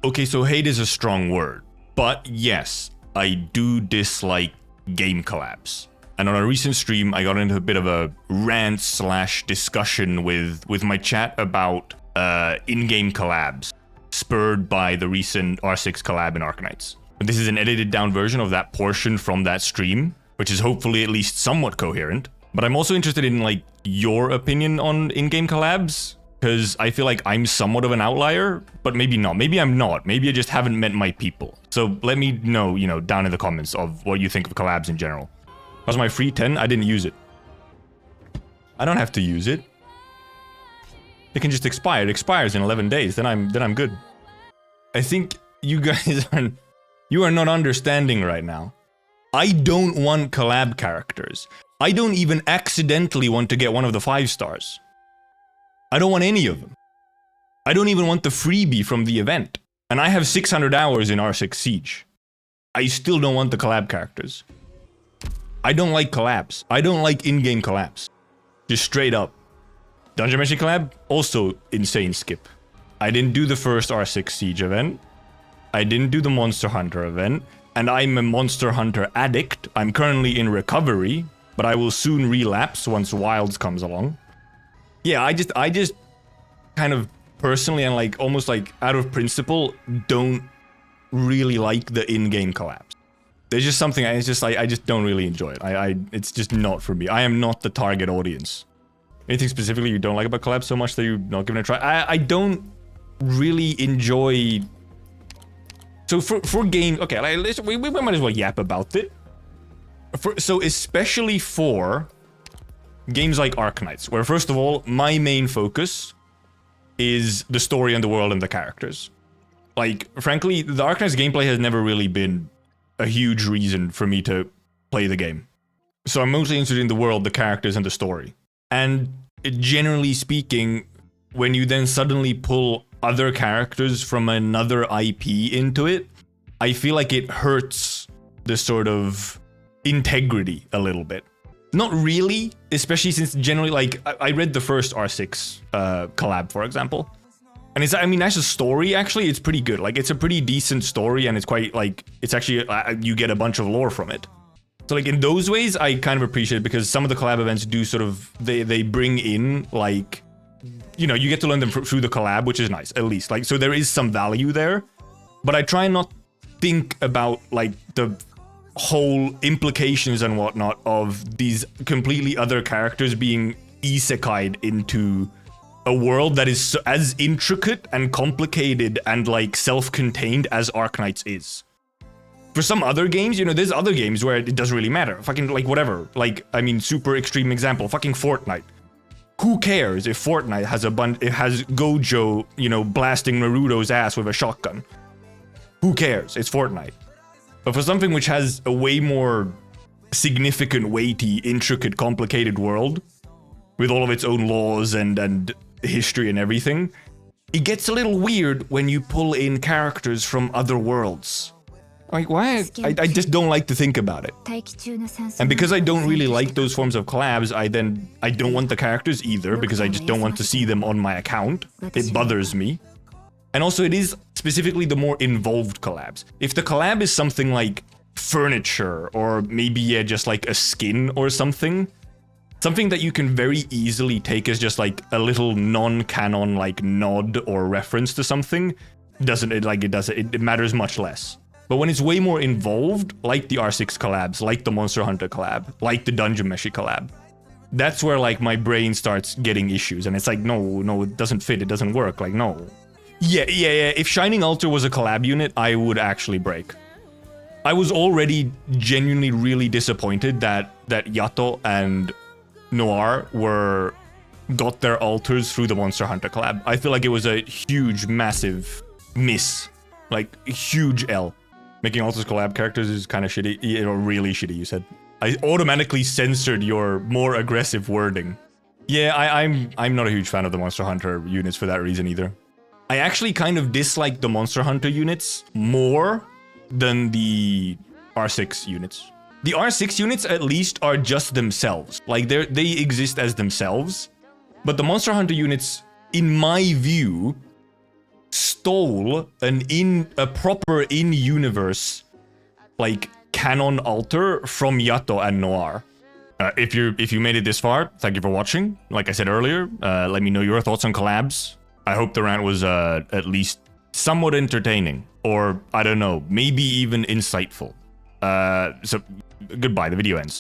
Okay, so hate is a strong word, but yes, I do dislike game collabs. And on a recent stream, I got into a bit of a rant / discussion with my chat about in-game collabs, spurred by the recent R6 collab in Arknights. This is an edited down version of that portion from that stream, which is hopefully at least somewhat coherent. But I'm also interested in like your opinion on in-game collabs, because I feel like I'm somewhat of an outlier, but maybe not. Maybe I'm not. Maybe I just haven't met my people. So let me know, down in the comments of what you think of collabs in general. That was my free 10. I didn't use it. I don't have to use it. It can just expire. It expires in 11 days. Then I'm good. I think you guys are not understanding right now. I don't want collab characters. I don't even accidentally want to get one of the 5 stars. I don't want any of them. I don't even want the freebie from the event. And I have 600 hours in R6 Siege. I still don't want the collab characters. I don't like collabs. I don't like in-game collabs. Just straight up. Dungeon Meshi collab? Also insane skip. I didn't do the first R6 Siege event. I didn't do the Monster Hunter event. And I'm a Monster Hunter addict. I'm currently in recovery, but I will soon relapse once Wilds comes along. Yeah, I just kind of personally and like almost like out of principle don't really like the in-game collabs. There's just something, it's just like I just don't really enjoy it. It's just not for me. I am not the target audience. Anything specifically you don't like about collabs so much that you're not giving it a try? I don't really enjoy. So for game, okay, like, we might as well yap about it. So especially for games like Arknights, where first of all, my main focus is the story and the world and the characters. Like, frankly, the Arknights gameplay has never really been a huge reason for me to play the game. So I'm mostly interested in the world, the characters, and the story. And generally speaking, when you then suddenly pull other characters from another IP into it, I feel like it hurts the sort of integrity a little bit. Not really, especially since generally, like, I read the first R6 collab, for example. And it's, I mean, as a story, actually, it's pretty good. Like, it's a pretty decent story, and it's quite, like, it's actually, you get a bunch of lore from it. So, like, in those ways, I kind of appreciate it, because some of the collab events do sort of, they bring in, like, you get to learn them through the collab, which is nice, at least. Like, so there is some value there. But I try not think about, like, the whole implications and whatnot of these completely other characters being isekai'd into a world that is as intricate and complicated and like self-contained as Arknights is. For some other games, there's other games where it doesn't really matter. Fucking like whatever. Like, I mean, super extreme example, fucking Fortnite. Who cares if Fortnite has it has Gojo, blasting Naruto's ass with a shotgun? Who cares? It's Fortnite. But for something which has a way more significant, weighty, intricate, complicated world, with all of its own laws and history and everything, it gets a little weird when you pull in characters from other worlds. Like, what? I just don't like to think about it. And because I don't really like those forms of collabs, I don't want the characters either, because I just don't want to see them on my account. It bothers me. And also, it is specifically the more involved collabs. If the collab is something like furniture, or maybe just like a skin or something that you can very easily take as just like a little non-canon like nod or reference to something, it matters much less. But when it's way more involved, like the R6 collabs, like the Monster Hunter collab, like the Dungeon Meshi collab, that's where like my brain starts getting issues, and it's like, no, it doesn't fit, it doesn't work, like, no. Yeah. If Shining Altar was a collab unit, I would actually break. I was already genuinely really disappointed that Yato and Noir got their altars through the Monster Hunter collab. I feel like it was a huge, massive miss. Like, a huge L. Making altars collab characters is kind of shitty. Really shitty, you said. I automatically censored your more aggressive wording. Yeah, I'm not a huge fan of the Monster Hunter units for that reason either. I actually kind of dislike the Monster Hunter units more than the R6 units. The R6 units at least are just themselves. Like, they exist as themselves. But the Monster Hunter units, in my view, stole a proper in-universe, like, canon alter from Yato and Noir. If you made it this far, thank you for watching. Like I said earlier, let me know your thoughts on collabs. I hope the rant was at least somewhat entertaining, or I don't know, maybe even insightful. So goodbye, the video ends.